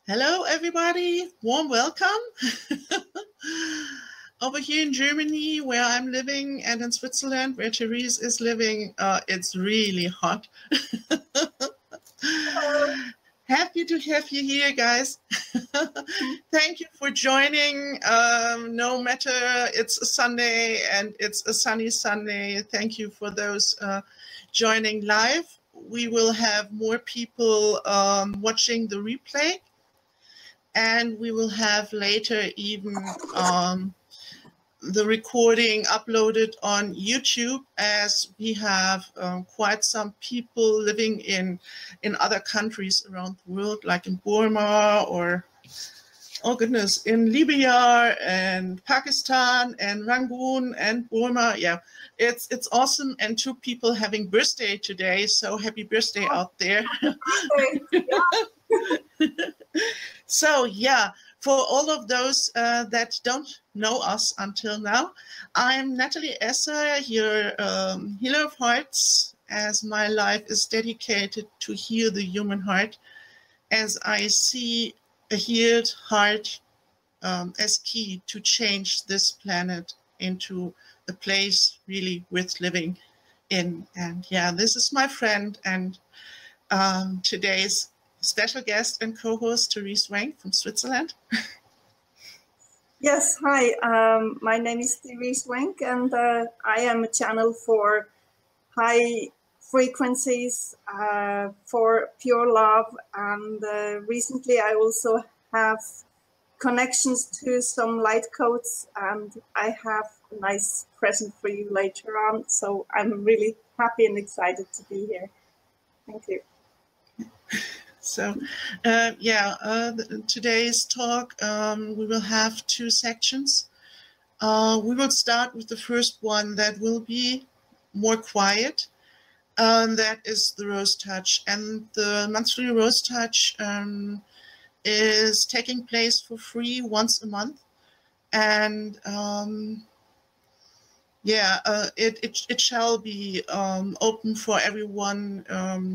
Hello, everybody. Warm welcome. Over here in Germany, where I'm living, and in Switzerland, where Therese is living, it's really hot. Happy to have you here, guys. Thank you for joining. No matter it's a Sunday and it's a sunny Sunday, thank you for those joining live. We will have more people watching the replay. And we will have later even the recording uploaded on YouTube, as we have quite some people living in other countries around the world, like in Burma or, oh goodness, in Libya and Pakistan and Rangoon and Burma. Yeah, it's awesome. And 2 people having birthday today. So happy birthday out there. So yeah, for all of those that don't know us until now, I'm Natalie Esser, your healer of hearts, as my life is dedicated to heal the human heart, as I see a healed heart as key to change this planet into a place really worth living in. And yeah, this is my friend and today's special guest and co-host, Therese Wenk from Switzerland. Yes, hi, my name is Therese Wenk, and I am a channel for high frequencies, for pure love, and recently I also have connections to some light codes, and I have a nice present for you later on, so I'm really happy and excited to be here. Thank you. So, today's talk, we will have 2 sections. We will start with the first one that will be more quiet. That is the Rose Touch. And the monthly Rose Touch is taking place for free once a month. And it shall be open for everyone.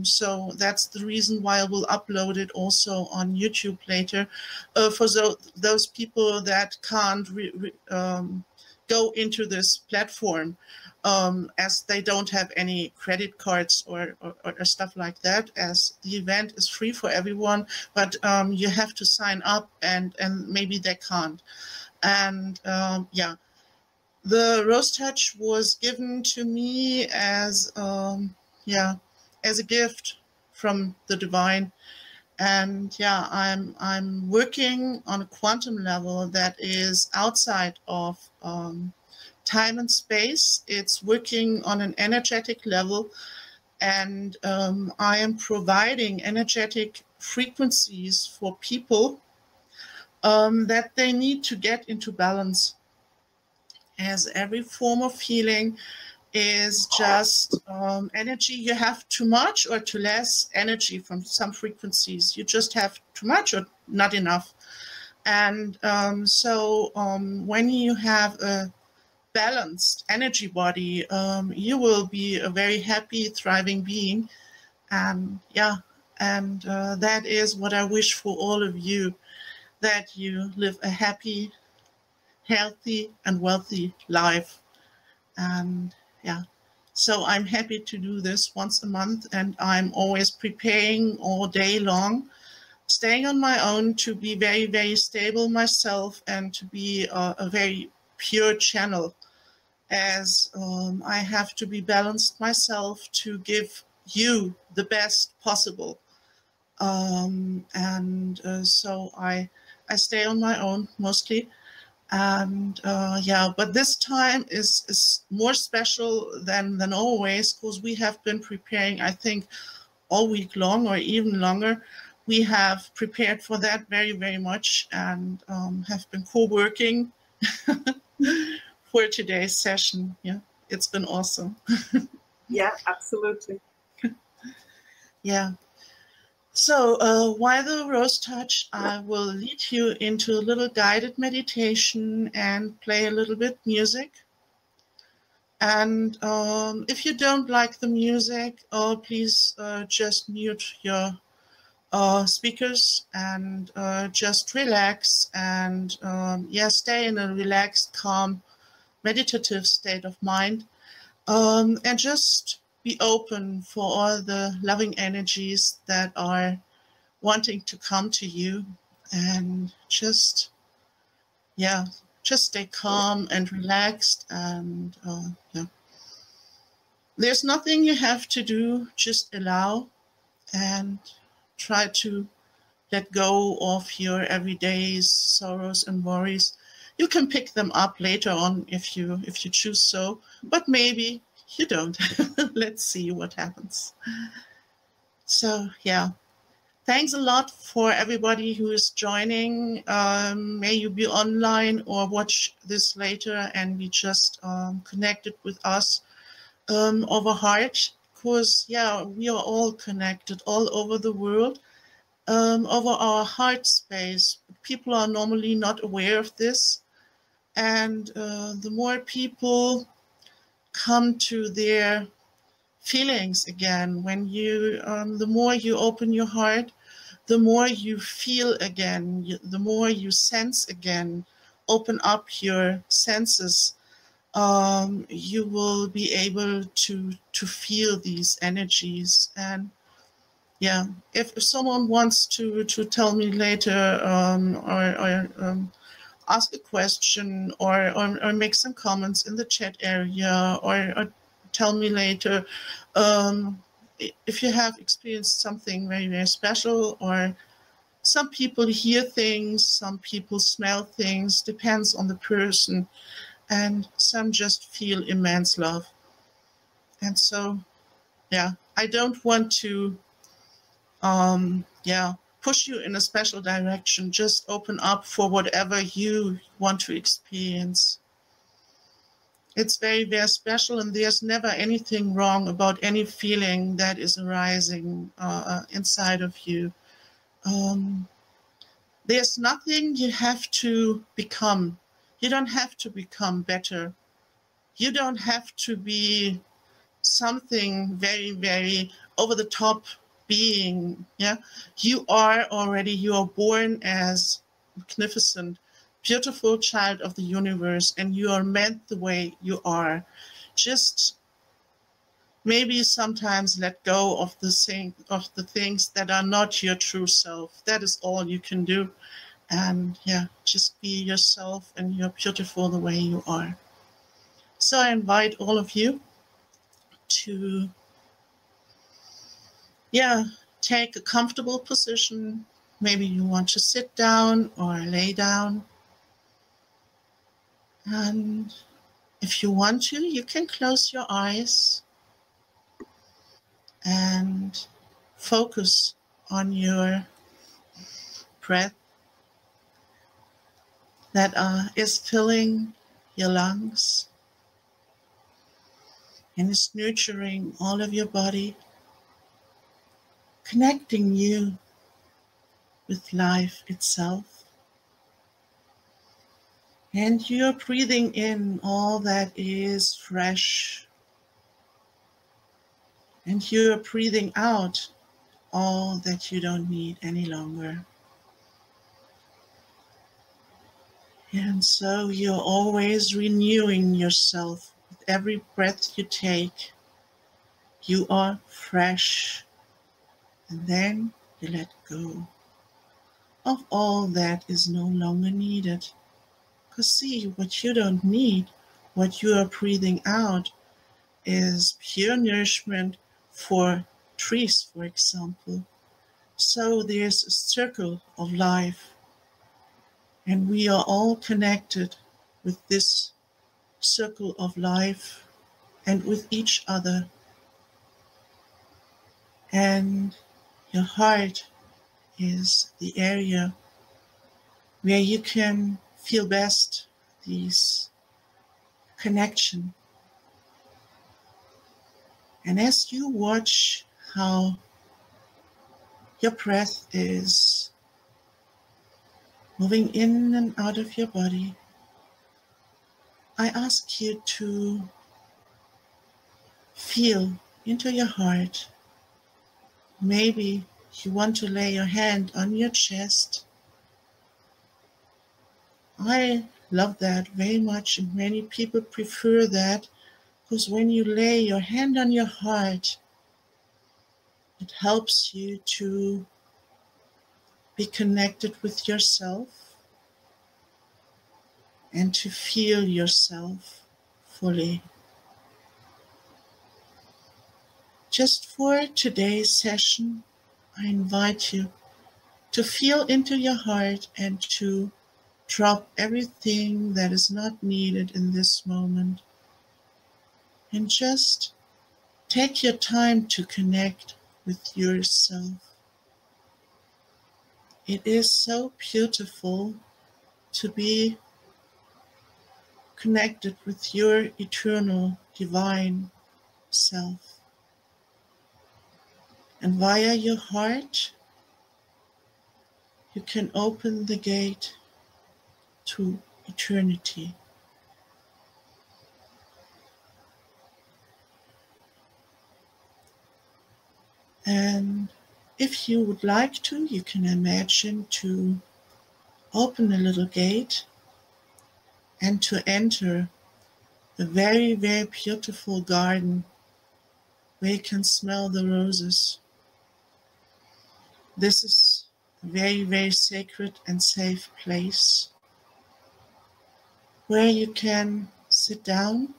So that's the reason why I will upload it also on YouTube later. For those people that can't go into this platform, as they don't have any credit cards or stuff like that, as the event is free for everyone, but you have to sign up and maybe they can't. And the Rose Touch was given to me as a gift from the divine, and I'm working on a quantum level that is outside of time and space. It's working on an energetic level, and I am providing energetic frequencies for people that they need to get into balance. As every form of healing is just energy. You have too much or too less energy from some frequencies. You just have too much or not enough. And when you have a balanced energy body, you will be a very happy, thriving being. And that is what I wish for all of you, that you live a happy, healthy and wealthy life. And so I'm happy to do this once a month, and I'm always preparing all day long, staying on my own to be very, very stable myself and to be a very pure channel, as I have to be balanced myself to give you the best possible. So I stay on my own mostly. And but this time is more special than always, because we have been preparing, I think, all week long or even longer. We have prepared for that very, very much, and have been co-working for today's session. Yeah, it's been awesome. Yeah, absolutely. Yeah. So while the Rose Touch, I will lead you into a little guided meditation and play a little bit music. And if you don't like the music, please just mute your speakers, and just relax and stay in a relaxed, calm, meditative state of mind, and just be open for all the loving energies that are wanting to come to you, and just stay calm and relaxed, and there's nothing you have to do, just allow and try to let go of your everyday sorrows and worries. You can pick them up later on if you choose so, but maybe you don't. Let's see what happens. So yeah, thanks a lot for everybody who is joining. May you be online or watch this later and be just connected with us over heart, because we are all connected all over the world. Over our heart space. People are normally not aware of this. And the more people come to their feelings again, the more you open your heart, the more you feel again, the more you sense again, open up your senses, you will be able to feel these energies. And if someone wants to tell me later, or ask a question, or make some comments in the chat area, or tell me later, if you have experienced something very, very special, or some people hear things, some people smell things, depends on the person, and some just feel immense love. And so, I don't want to push you in a special direction. Just open up for whatever you want to experience. It's very, very special, and there's never anything wrong about any feeling that is arising inside of you. There's nothing you have to become. You don't have to become better. You don't have to be something very, very over the top being. You are born as magnificent, beautiful child of the universe, and you are meant the way you are. Just maybe sometimes let go of the things that are not your true self. That is all you can do. And just be yourself, and you're beautiful the way you are. So I invite all of you to take a comfortable position. Maybe you want to sit down or lay down. And if you want to, you can close your eyes and focus on your breath that is filling your lungs and is nurturing all of your body, connecting you with life itself. And you're breathing in all that is fresh. And you're breathing out all that you don't need any longer. And so you're always renewing yourself with every breath you take. You are fresh. And then you let go of all that is no longer needed. Because see, what you don't need, what you are breathing out, is pure nourishment for trees, for example. So there's a circle of life, and we are all connected with this circle of life and with each other. And your heart is the area where you can feel best this connection. And as you watch how your breath is moving in and out of your body, I ask you to feel into your heart. Maybe you want to lay your hand on your chest. I love that very much, and many people prefer that, because when you lay your hand on your heart, it helps you to be connected with yourself and to feel yourself fully. Just for today's session, I invite you to feel into your heart and to drop everything that is not needed in this moment. And just take your time to connect with yourself. It is so beautiful to be connected with your eternal divine self. And via your heart, you can open the gate to eternity. And if you would like to, you can imagine to open a little gate and to enter a very, very beautiful garden where you can smell the roses. This is a very, very sacred and safe place where you can sit down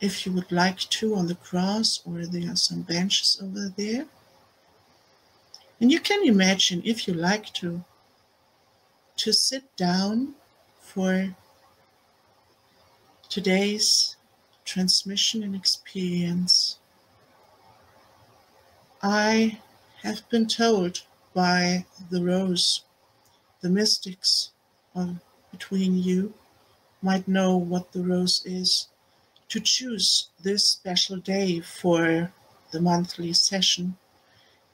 if you would like to on the grass, or there are some benches over there. And you can imagine, if you like to sit down for today's transmission and experience. I have been told by the rose, the mystics between you might know what the rose is, to choose this special day for the monthly session,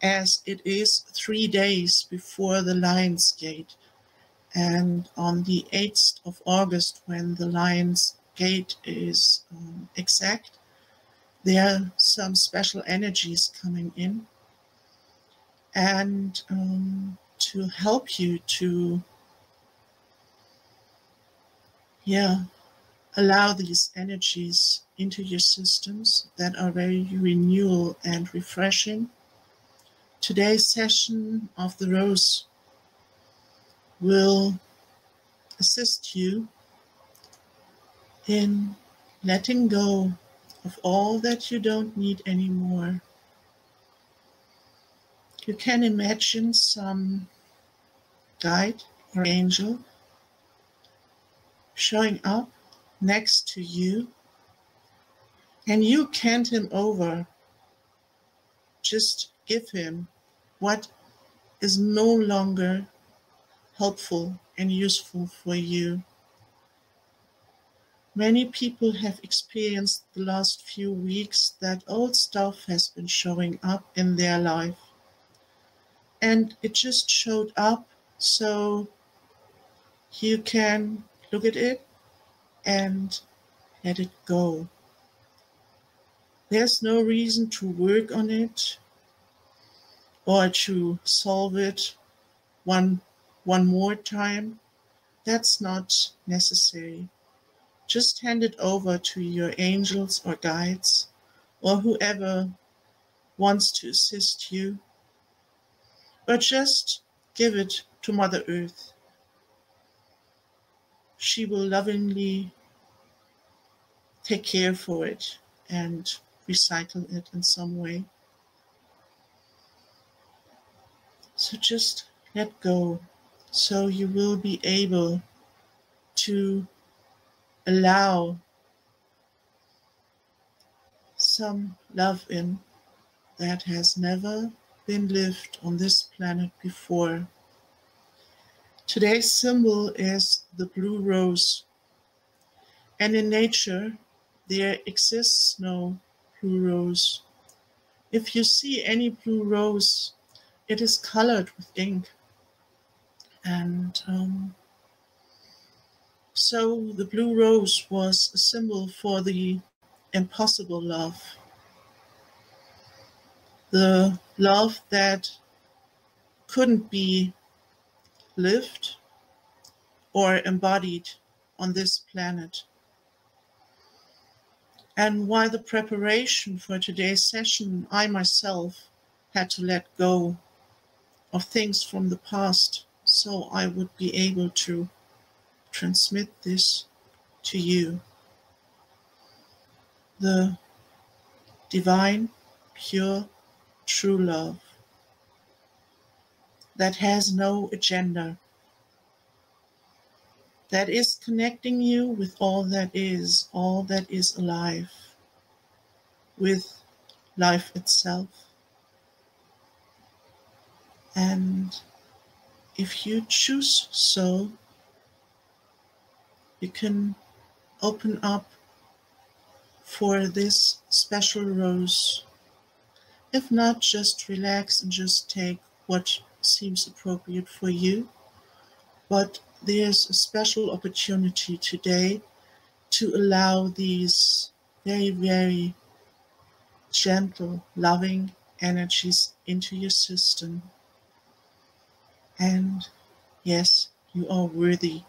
as it is 3 days before the Lion's Gate. And on the 8th of August, when the Lion's Gate is exact, there are some special energies coming in, and to help you to allow these energies into your systems that are very renewal and refreshing. Today's session of the Rose will assist you in letting go of all that you don't need anymore. You can imagine some guide or angel showing up next to you, and you hand him over. Just give him what is no longer helpful and useful for you. Many people have experienced the last few weeks that old stuff has been showing up in their life. And it just showed up, so you can look at it and let it go. There's no reason to work on it or to solve it one more time. That's not necessary. Just hand it over to your angels or guides or whoever wants to assist you. Or just give it to Mother Earth. She will lovingly take care for it and recycle it in some way. So just let go, so you will be able to allow some love in that has never been lived on this planet before. Today's symbol is the blue rose, and in nature there exists no blue rose. If you see any blue rose, it is colored with ink. And so the blue rose was a symbol for the impossible love, the love that couldn't be lived or embodied on this planet. And while the preparation for today's session, I myself had to let go of things from the past so I would be able to transmit this to you. The divine, pure, true love that has no agenda, that is connecting you with all that is alive, with life itself. And if you choose so, you can open up for this special rose. If not, just relax and just take what seems appropriate for you. But there's a special opportunity today to allow these very, very gentle, loving energies into your system. And yes, you are worthy.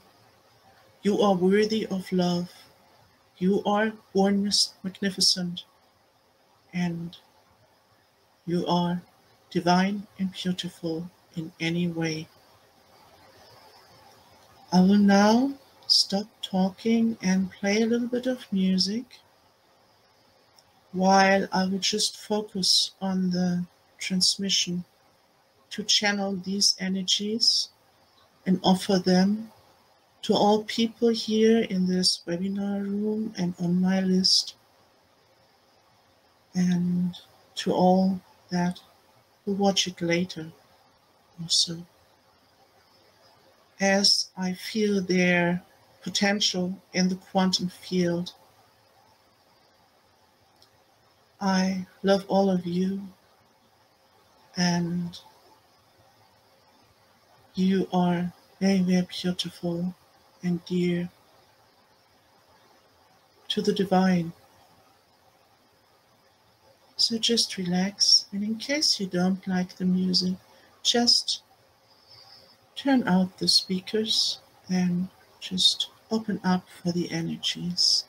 You are worthy of love. You are born magnificent. And you are divine and beautiful in any way. I will now stop talking and play a little bit of music while I will just focus on the transmission to channel these energies and offer them to all people here in this webinar room and on my list, and to all that will watch it later also. As I feel their potential in the quantum field, I love all of you, and you are very, very beautiful and dear to the divine. So just relax, and in case you don't like the music, just turn out the speakers and just open up for the energies.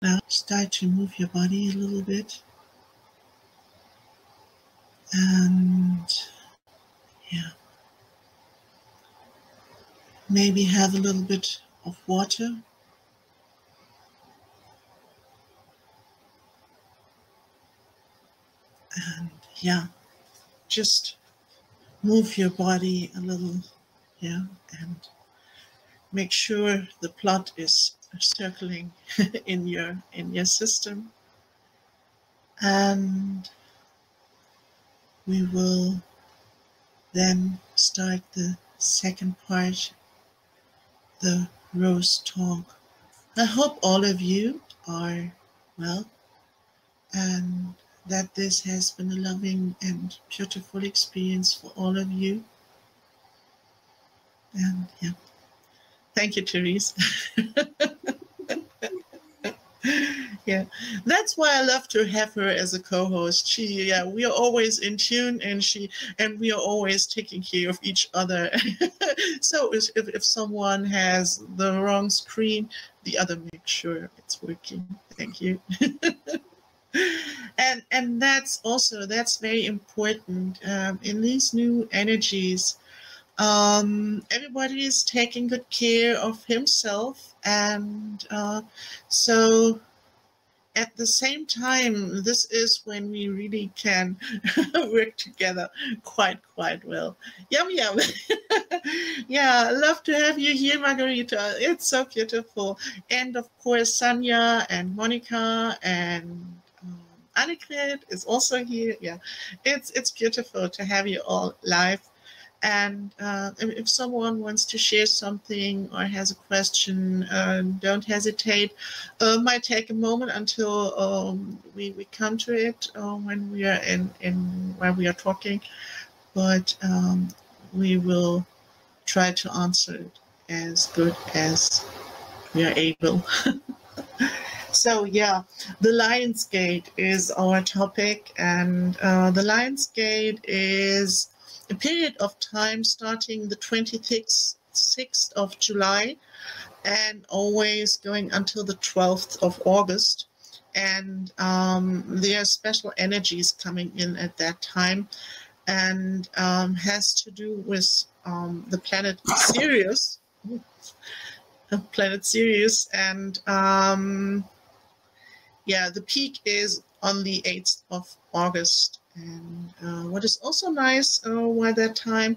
Now start to move your body a little bit. And yeah, maybe have a little bit of water. And yeah, just move your body a little, yeah, and make sure the blood is circling in your system. And we will then start the second part, the rose talk. I hope all of you are well and that this has been a loving and beautiful experience for all of you. And yeah, thank you, Therese. Yeah, that's why I love to have her as a co-host. We are always in tune, and we are always taking care of each other. So if someone has the wrong screen, the other makes sure it's working. Thank you. And that's very important in these new energies. Everybody is taking good care of himself, and so at the same time, this is when we really can work together quite well. Yum yum. Yeah, I love to have you here, Margarita. It's so beautiful. And of course, Sanya and Monica and Annegret is also here. Yeah, it's beautiful to have you all live. And if someone wants to share something or has a question, don't hesitate. Might take a moment until we come to it when we are when we are talking, but we will try to answer it as good as we are able. So yeah, the Lion's Gate is our topic, and the Lion's Gate is a period of time starting the 26th of July and always going until the 12th of August. And there are special energies coming in at that time, and has to do with the planet Sirius. And yeah, the peak is on the 8th of August. And what is also nice while that time,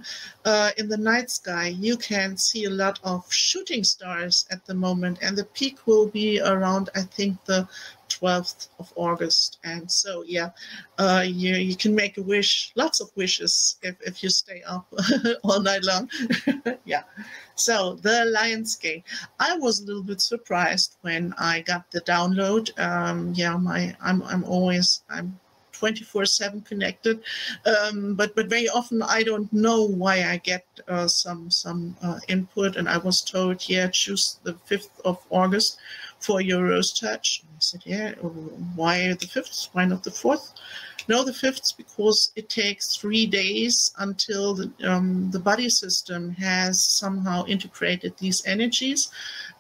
in the night sky, you can see a lot of shooting stars at the moment, and the peak will be around, I think, the 12th of August. And so, yeah, you can make a wish, lots of wishes, if you stay up all night long. Yeah. So the Lion's Gate. I was a little bit surprised when I got the download. Yeah, I'm 24/7 connected, but very often I don't know why I get some input, and I was told, yeah, choose the 5th of August for your rose touch. And I said, yeah, why the 5th? Why not the 4th? No, the 5th, because it takes 3 days until the body system has somehow integrated these energies,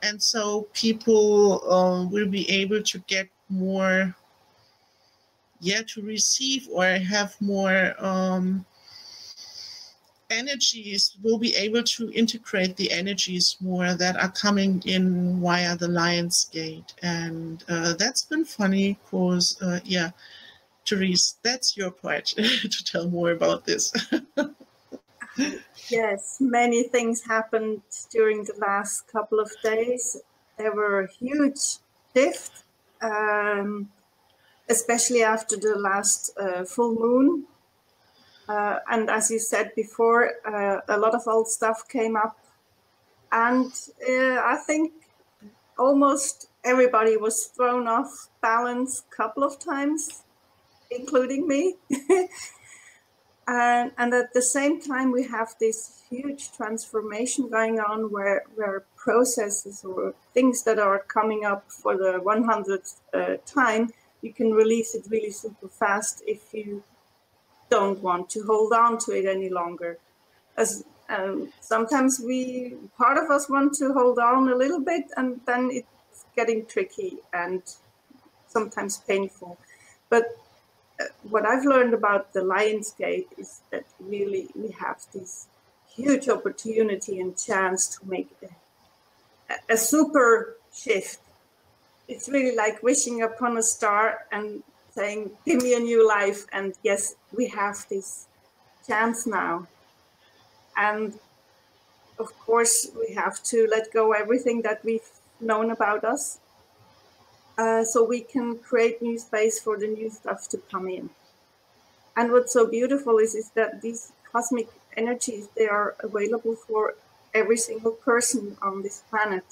and so people will be able to get more, to receive or have more energies, will be able to integrate the energies more that are coming in via the Lion's Gate. And that's been funny because, yeah, Therese, that's your part to tell more about this. Yes, many things happened during the last couple of days. There were a huge shift, especially after the last full moon. And as you said before, a lot of old stuff came up. And I think almost everybody was thrown off balance a couple of times, including me. And at the same time, we have this huge transformation going on where processes or things that are coming up for the 100th time, you can release it really super fast if you don't want to hold on to it any longer. As sometimes part of us want to hold on a little bit, and then it's getting tricky. And sometimes painful. But what I've learned about the Lions Gate is that really we have this huge opportunity and chance to make a super shift. It's really like wishing upon a star and saying, give me a new life. And yes, we have this chance now. And of course, we have to let go everything that we've known about us, so we can create new space for the new stuff to come in. And what's so beautiful is that these cosmic energies, they are available for every single person on this planet.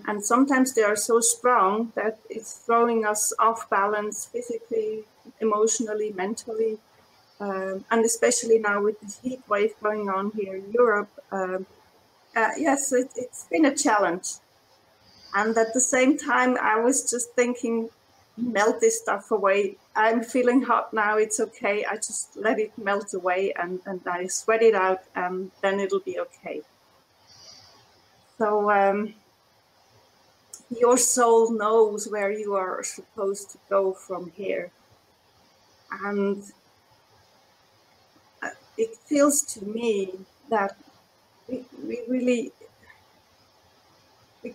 And sometimes they are so strong that it's throwing us off balance physically, emotionally, mentally. And especially now with this heat wave going on here in Europe, yes, it's been a challenge. And at the same time, I was just thinking, melt this stuff away. I'm feeling hot now, it's okay. I just let it melt away and I sweat it out, and then it'll be okay. So your soul knows where you are supposed to go from here. And it feels to me that we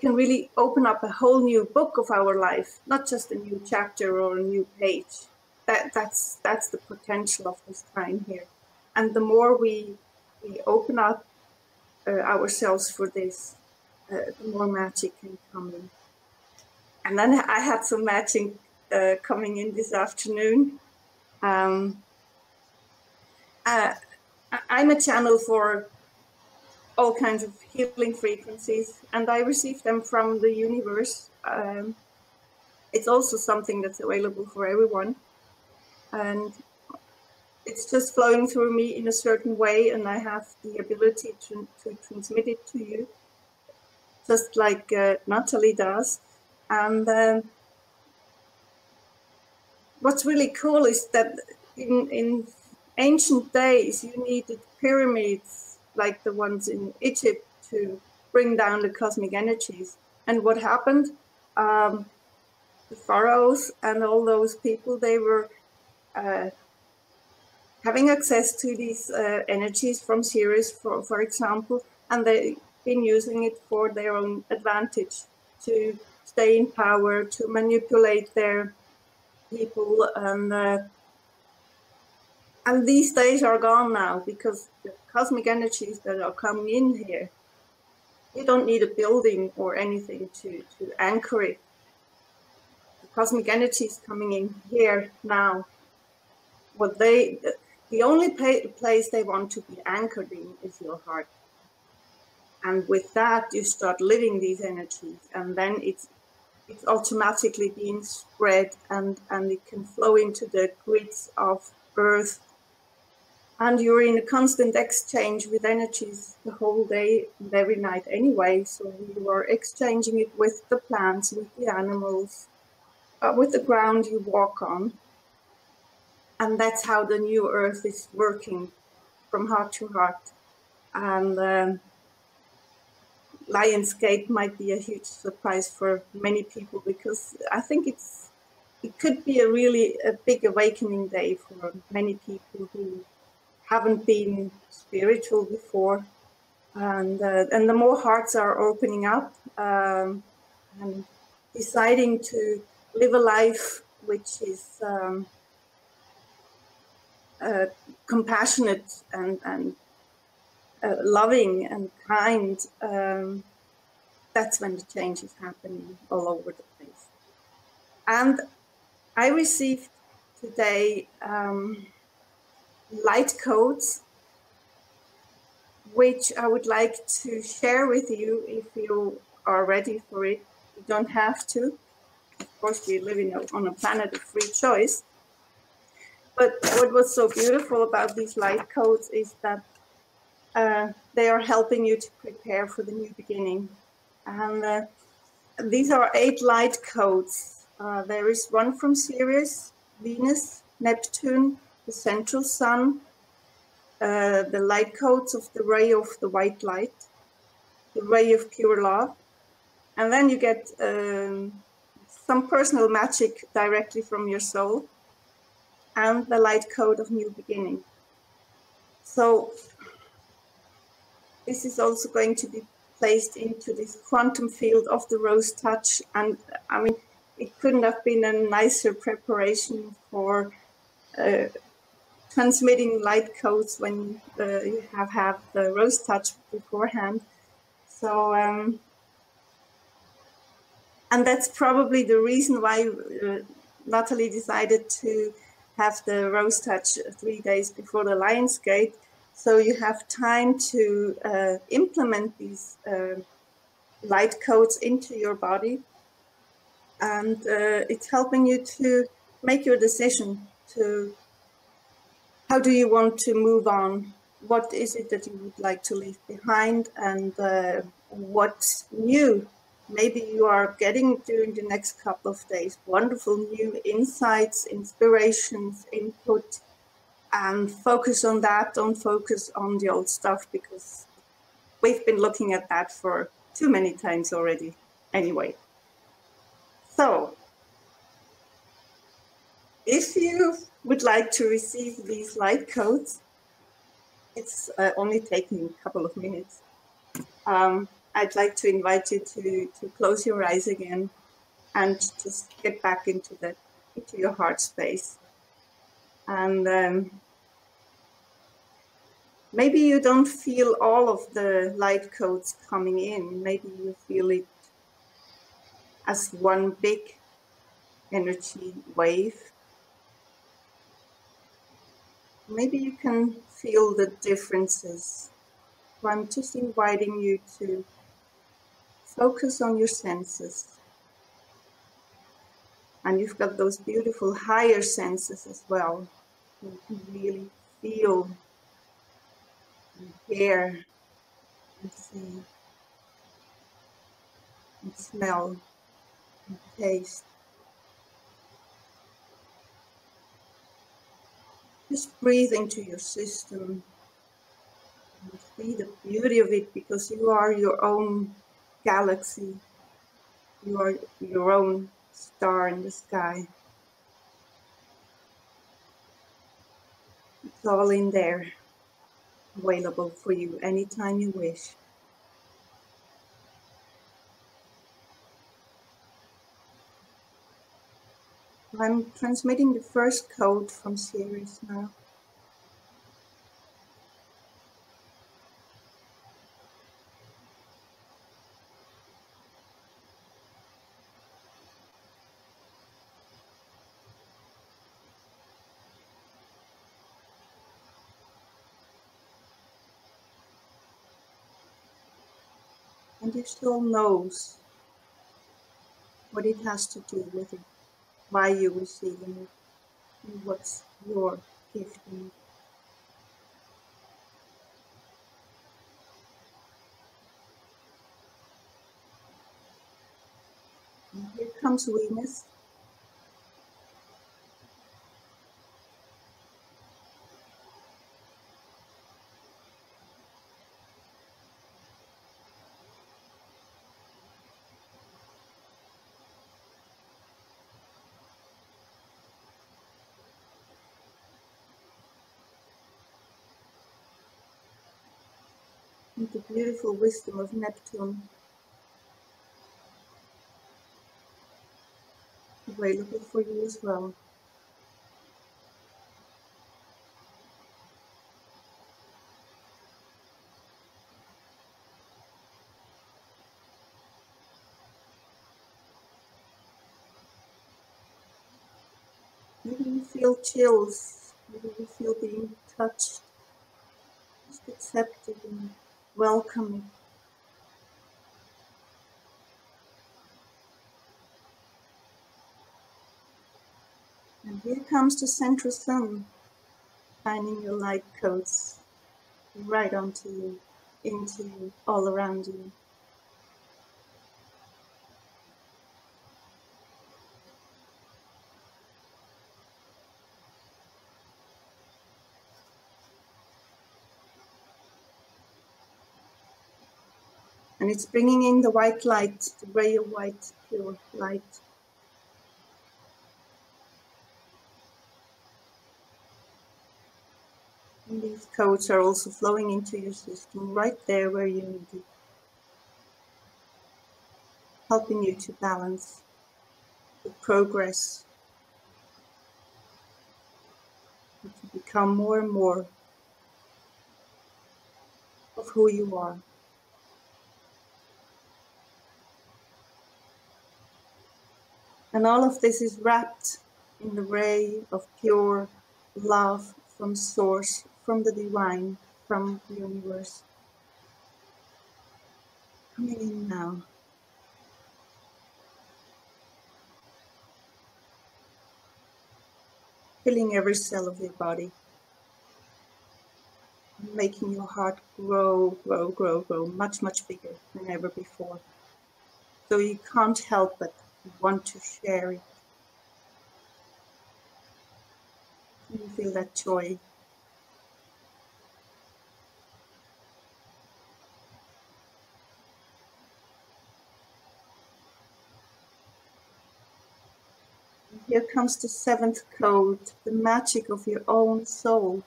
can really open up a whole new book of our life, not just a new chapter or a new page. That's the potential of this time here. And the more we open up ourselves for this, the more magic can come in. And then I had some magic coming in this afternoon. I'm a channel for all kinds of healing frequencies, and I receive them from the universe. It's also something that's available for everyone, and it's just flowing through me in a certain way, and I have the ability to transmit it to you, just like Natalie does. And what's really cool is that in ancient days, you needed pyramids like the ones in Egypt to bring down the cosmic energies. And what happened? The pharaohs and all those people, they were having access to these energies from Sirius, for example, and they've been using it for their own advantage, to stay in power, to manipulate their people. And these days are gone now, because the cosmic energies that are coming in here, you don't need a building or anything to anchor it. The cosmic energies coming in here now, the only place they want to be anchored in is your heart. And with that, you start living these energies, and then it's automatically being spread, and it can flow into the grids of Earth. And you're in a constant exchange with energies the whole day and every night anyway. So you are exchanging it with the plants, with the animals, with the ground you walk on. And that's how the new Earth is working, from heart to heart. And Lions Gate might be a huge surprise for many people, because I think it could be a big awakening day for many people who haven't been spiritual before, and the more hearts are opening up and deciding to live a life which is compassionate and loving and kind, that's when the change is happening all over the place. And I received today light codes, which I would like to share with you if you are ready for it. You don't have to. Of course, we live on a planet of free choice. But what was so beautiful about these light codes is that they are helping you to prepare for the new beginning. And these are 8 light codes. There is one from Sirius, Venus, Neptune, the central sun, the light codes of the ray of the white light, the ray of pure love. And then you get some personal magic directly from your soul, and the light code of new beginning. So this is also going to be placed into this quantum field of the rose touch. And I mean, it couldn't have been a nicer preparation for transmitting light codes when you have the rose touch beforehand. So, and that's probably the reason why Natalie decided to have the rose touch 3 days before the Lion's Gate. So you have time to implement these light codes into your body. And it's helping you to make your decision to how do you want to move on? What is it that you would like to leave behind? And what's new? Maybe you are getting during the next couple of days wonderful new insights, inspirations, input, and focus on that. Don't focus on the old stuff, because we've been looking at that for too many times already anyway. So if you would like to receive these light codes, it's only taking a couple of minutes. I'd like to invite you to close your eyes again and just get back into your heart space. And maybe you don't feel all of the light codes coming in. Maybe you feel it as one big energy wave. Maybe you can feel the differences. So I'm just inviting you to focus on your senses. And you've got those beautiful higher senses as well. You can really feel and hear and see and smell and taste. Just breathe into your system and see the beauty of it, because you are your own galaxy. You are your own star in the sky. It's all in there, available for you anytime you wish. I'm transmitting the first code from Sirius now. And your soul knows what it has to do with it, why you're receiving it, and what's your gift in it. And here comes Venus. And the beautiful wisdom of Neptune, available for you as well. Maybe you feel chills, maybe you feel being touched. Just accept it and welcome it. And here comes the central sun, shining your light codes right onto you, into you, all around you. And it's bringing in the white light, the ray of white, pure light, And these codes are also flowing into your system right there where you need it, helping you to balance, to progress, and to become more and more of who you are. And all of this is wrapped in the ray of pure love from Source, from the Divine, from the Universe. Coming in now. Filling every cell of your body. Making your heart grow, grow, grow, grow, much, much bigger than ever before. So you can't help but want to share it. You feel that joy. And here comes the 7th code, the magic of your own soul.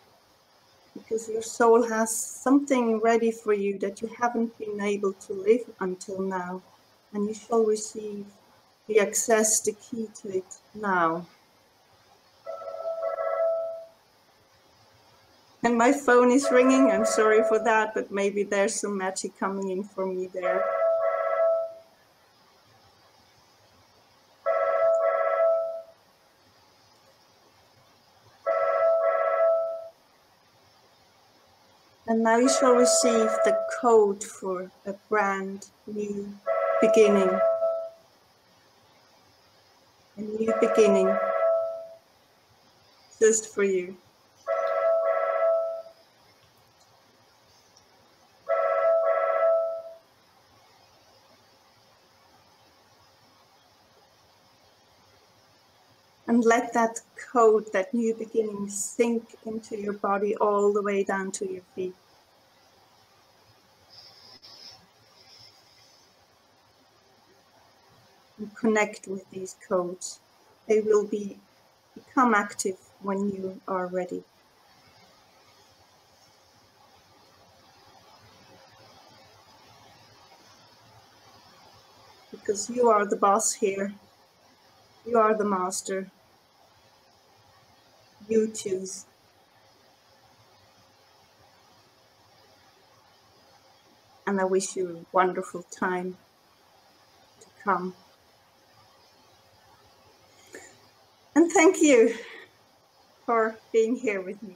Because your soul has something ready for you that you haven't been able to live until now. And you shall receive the access, the key to it now. And my phone is ringing. I'm sorry for that, but maybe there's some magic coming in for me there. And now you shall receive the code for a brand new beginning. A new beginning just for you. And let that code, that new beginning, sink into your body all the way down to your feet. And connect with these codes. They will become active when you are ready. Because you are the boss here. You are the master. You choose. And I wish you a wonderful time to come. And thank you for being here with me.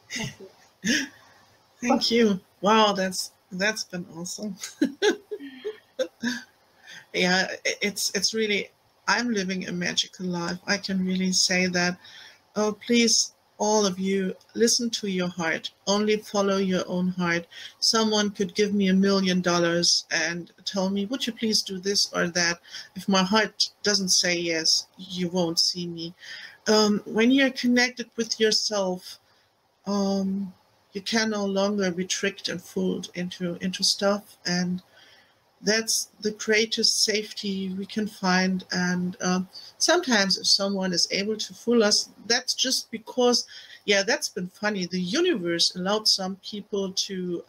Thank you. Thank you. Wow, that's been awesome. Yeah, it's really, I'm living a magical life. I can really say that. Oh, please, all of you, listen to your heart. Only follow your own heart. Someone could give me $1 million and tell me, would you please do this or that? If my heart doesn't say yes, you won't see me. When you're connected with yourself, you can no longer be tricked and fooled into stuff, and that's the greatest safety we can find. And sometimes if someone is able to fool us, that's just because, yeah, that's been funny. The universe allowed some people to,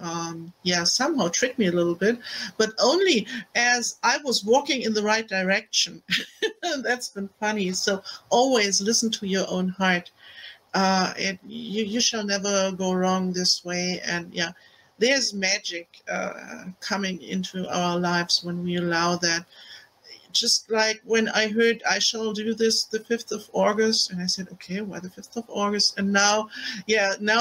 somehow trick me a little bit, but only as I was walking in the right direction. That's been funny. So always listen to your own heart. You shall never go wrong this way. And yeah, there's magic coming into our lives when we allow that. Just like when I heard I shall do this the 5th of August, and I said, okay, why the 5th of August? And now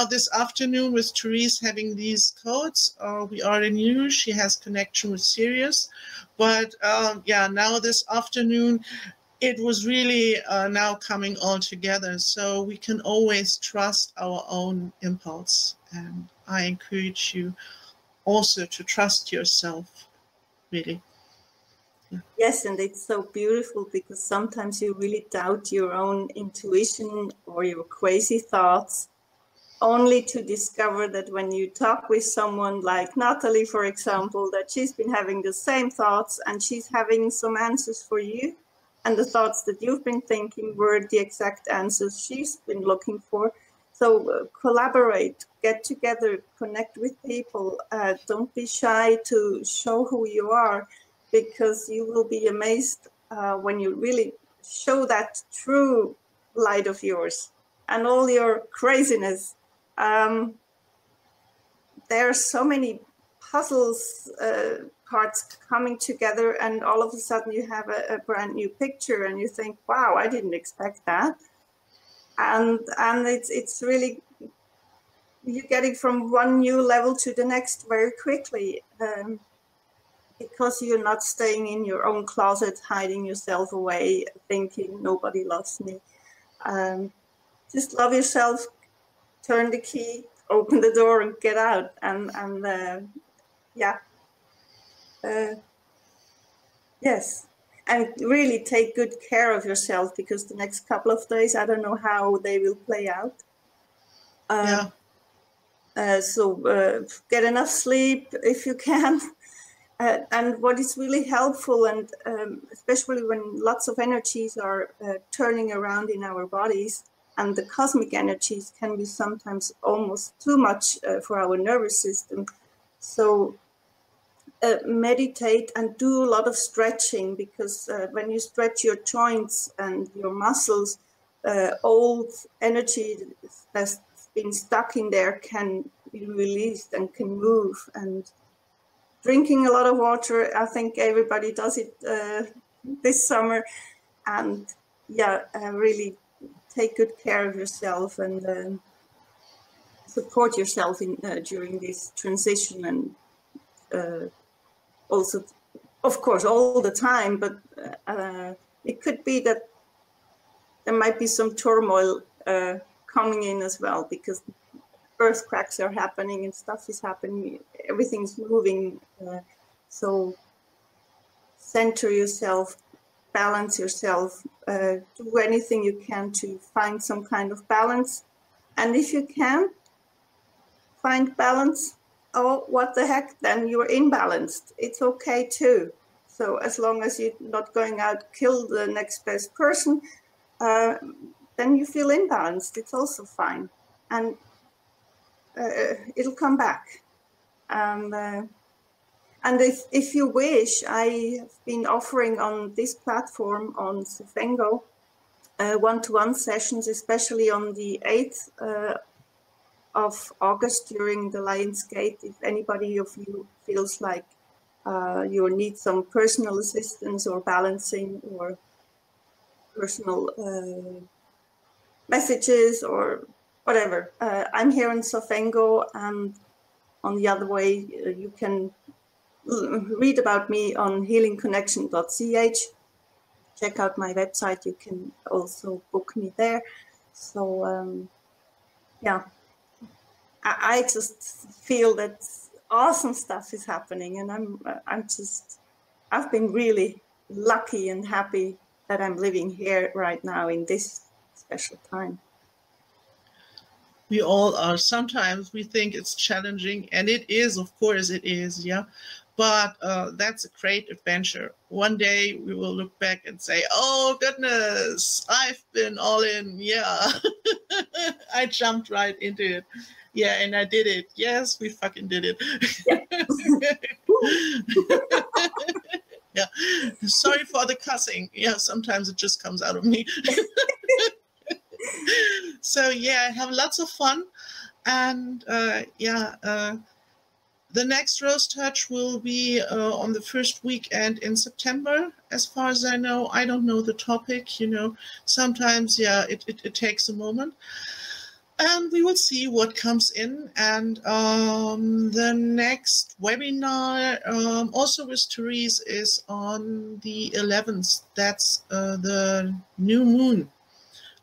this afternoon with Therese having these codes, we already knew she has connection with Sirius. But now this afternoon, it was really now coming all together. So we can always trust our own impulse. And I encourage you also to trust yourself, really. Yeah. Yes, and it's so beautiful because sometimes you really doubt your own intuition or your crazy thoughts, only to discover that when you talk with someone like Natalie, for example, that she's been having the same thoughts and she's having some answers for you. And the thoughts that you've been thinking were the exact answers she's been looking for. So collaborate, get together, connect with people. Don't be shy to show who you are, because you will be amazed when you really show that true light of yours and all your craziness. There are so many puzzles, parts coming together, and all of a sudden you have a brand new picture and you think, wow, I didn't expect that. And it's really, you're getting from one new level to the next very quickly, because you're not staying in your own closet, hiding yourself away, thinking nobody loves me. Just love yourself, turn the key, open the door and get out. Yes. And really take good care of yourself, because the next couple of days, I don't know how they will play out. So get enough sleep if you can. And what is really helpful, and especially when lots of energies are turning around in our bodies, and the cosmic energies can be sometimes almost too much for our nervous system. So meditate and do a lot of stretching, because when you stretch your joints and your muscles, old energy that's been stuck in there can be released and can move. And drinking a lot of water, I think everybody does it this summer. And really take good care of yourself and support yourself in during this transition, and also, of course, all the time, but it could be that there might be some turmoil coming in as well, because earth cracks are happening and stuff is happening, everything's moving. So center yourself, balance yourself, do anything you can to find some kind of balance. And if you can't find balance, oh, what the heck, then you're imbalanced. It's okay too. So as long as you're not going out, kill the next best person, then you feel imbalanced. It's also fine. And it'll come back. And if you wish, I have been offering on this platform on Sofengo one-to-one sessions, especially on the 8th of August during the Lion's Gate. If anybody of you feels like you need some personal assistance or balancing or personal messages or whatever, I'm here in Sofengo, and on the other way, you can read about me on healingconnection.ch. Check out my website. You can also book me there. So I just feel that awesome stuff is happening, and I've been really lucky and happy that I'm living here right now in this special time. We all are. Sometimes we think it's challenging, and it is, of course it is, yeah. But that's a great adventure. One day we will look back and say, oh goodness, I've been all in, yeah. I jumped right into it. Yeah, and I did it. Yes, we fucking did it. Yeah. Sorry for the cussing. Yeah, sometimes it just comes out of me. So yeah, have lots of fun. And the next Rose Touch will be on the first weekend in September, as far as I know. I don't know the topic, you know. Sometimes, yeah, it takes a moment. And we will see what comes in. And the next webinar, also with Therese, is on the 11th. That's the new moon.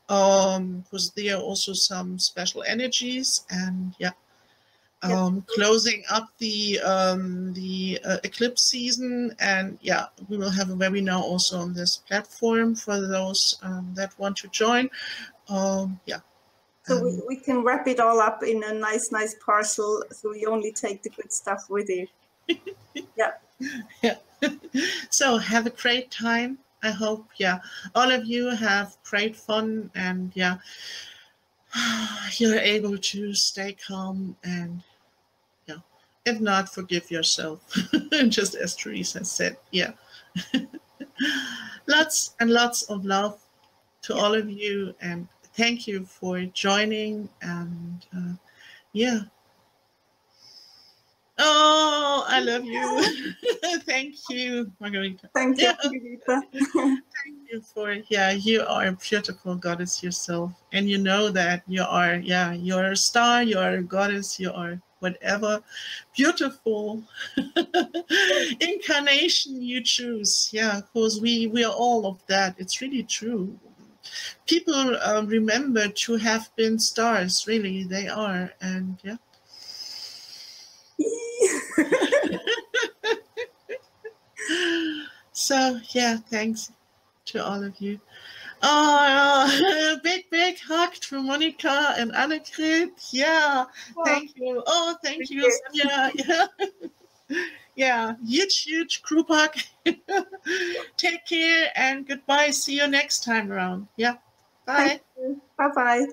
Because there are also some special energies, and yeah. Closing up the eclipse season, and yeah, we will have a webinar also on this platform for those that want to join. So we can wrap it all up in a nice parcel, so we only take the good stuff with you. Yeah. So have a great time. I hope, yeah, all of you have great fun, and yeah, you're able to stay calm and, yeah, if not, forgive yourself. Just as Therese has said, yeah. Lots and lots of love to all of you, and thank you for joining. And yeah. Oh, I love you. Thank you, Margarita. Thank you, Yeah. Margarita. Thank you for, yeah, you are a beautiful goddess yourself. And you know that you are, yeah, you're a star, you're a goddess, you are whatever beautiful incarnation you choose. Yeah, because we are all of that. It's really true. People remember to have been stars, really, they are. And yeah. So, yeah, thanks to all of you. Oh, big hug to Monica and Annegret. Yeah, thank you. Oh, thank you, Sonja. Yeah, yeah, huge group hug. Take care and goodbye. See you next time around. Yeah, bye. Bye bye.